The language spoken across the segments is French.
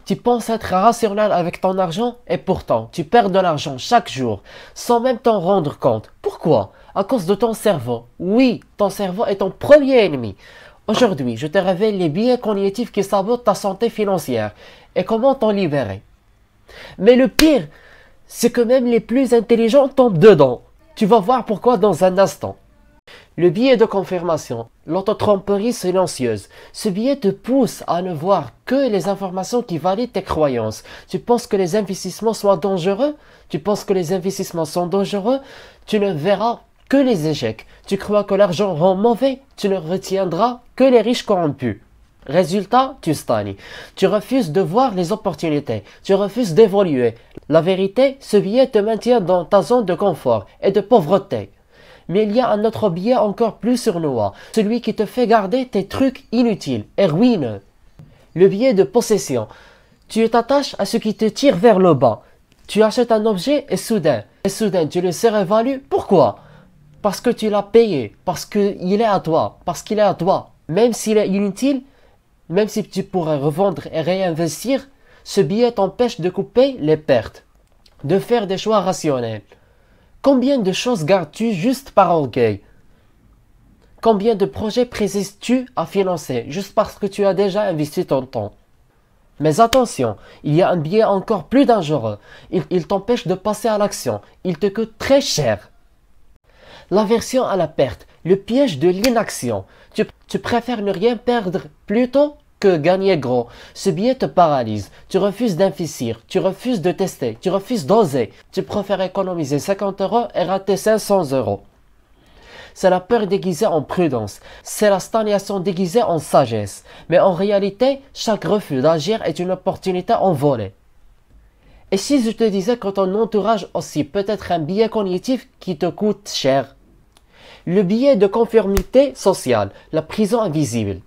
Tu penses être rationnel avec ton argent et pourtant tu perds de l'argent chaque jour sans même t'en rendre compte. Pourquoi? À cause de ton cerveau. Oui, ton cerveau est ton premier ennemi. Aujourd'hui, je te révèle les biais cognitifs qui sabotent ta santé financière et comment t'en libérer. Mais le pire, c'est que même les plus intelligents tombent dedans. Tu vas voir pourquoi dans un instant. Le biais de confirmation, l'autotromperie silencieuse. Ce biais te pousse à ne voir que les informations qui valident tes croyances. Tu penses que les investissements sont dangereux? Tu penses que les investissements sont dangereux? Tu ne verras que les échecs. Tu crois que l'argent rend mauvais? Tu ne retiendras que les riches corrompus. Résultat, tu stagnes. Tu refuses de voir les opportunités. Tu refuses d'évoluer. La vérité, ce biais te maintient dans ta zone de confort et de pauvreté. Mais il y a un autre biais encore plus sournois, celui qui te fait garder tes trucs inutiles et ruineux. Le biais de possession. Tu t'attaches à ce qui te tire vers le bas. Tu achètes un objet et soudain tu le surévalues. Pourquoi? Parce que tu l'as payé, parce qu'il est à toi, parce qu'il est à toi. Même s'il est inutile, même si tu pourrais revendre et réinvestir, ce biais t'empêche de couper les pertes, de faire des choix rationnels. Combien de choses gardes-tu juste par orgueil? Combien de projets précises-tu à financer juste parce que tu as déjà investi ton temps? Mais attention, il y a un biais encore plus dangereux. Il t'empêche de passer à l'action. Il te coûte très cher. L'aversion à la perte, le piège de l'inaction. Tu préfères ne rien perdre plutôt que gagner gros. Ce biais te paralyse. Tu refuses d'investir, tu refuses de tester, tu refuses d'oser. Tu préfères économiser 50 € et rater 500 €. C'est la peur déguisée en prudence. C'est la stagnation déguisée en sagesse. Mais en réalité, chaque refus d'agir est une opportunité envolée. Et si je te disais que ton entourage aussi peut être un biais cognitif qui te coûte cher? Le biais de conformité sociale, la prison invisible.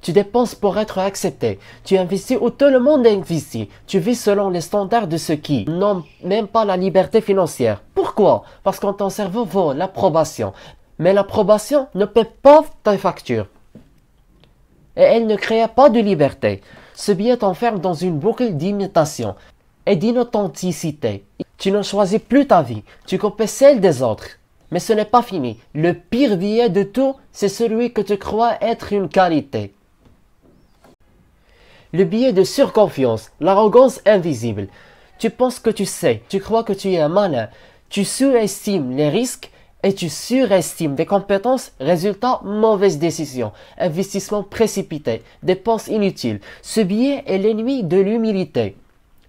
Tu dépenses pour être accepté. Tu investis où tout le monde investit. Tu vis selon les standards de ceux qui n'ont même pas la liberté financière. Pourquoi? Parce que ton cerveau vaut l'approbation. Mais l'approbation ne paie pas tes factures. Et elle ne crée pas de liberté. Ce biais t'enferme dans une boucle d'imitation et d'inauthenticité. Tu ne choisis plus ta vie. Tu copies celle des autres. Mais ce n'est pas fini. Le pire biais de tout, c'est celui que tu crois être une qualité. Le biais de surconfiance, l'arrogance invisible. Tu penses que tu sais, tu crois que tu es un malin, tu sous-estimes les risques et tu surestimes tes compétences, résultat, mauvaise décision, investissement précipité, dépenses inutiles. Ce biais est l'ennemi de l'humilité.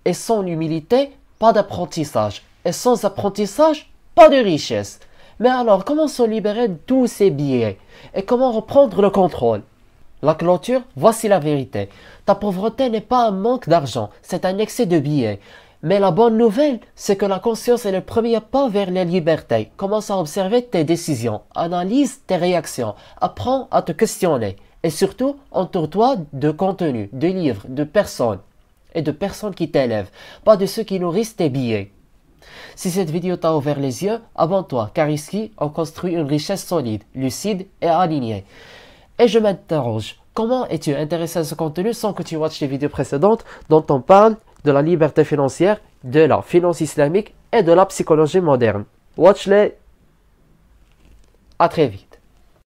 Et sans humilité, pas d'apprentissage. Et sans apprentissage, pas de richesse. Mais alors, comment se libérer de tous ces biais? Et comment reprendre le contrôle? La clôture, voici la vérité. Ta pauvreté n'est pas un manque d'argent, c'est un excès de billets. Mais la bonne nouvelle, c'est que la conscience est le premier pas vers la liberté. Commence à observer tes décisions, analyse tes réactions, apprends à te questionner. Et surtout, entoure-toi de contenu, de livres, de personnes. Et de personnes qui t'élèvent, pas de ceux qui nourrissent tes billets. Si cette vidéo t'a ouvert les yeux, abonne-toi, car ici, on construit une richesse solide, lucide et alignée. Et je m'interroge, comment es-tu intéressé à ce contenu sans que tu watches les vidéos précédentes dont on parle de la liberté financière, de la finance islamique et de la psychologie moderne? Watch-les. À très vite.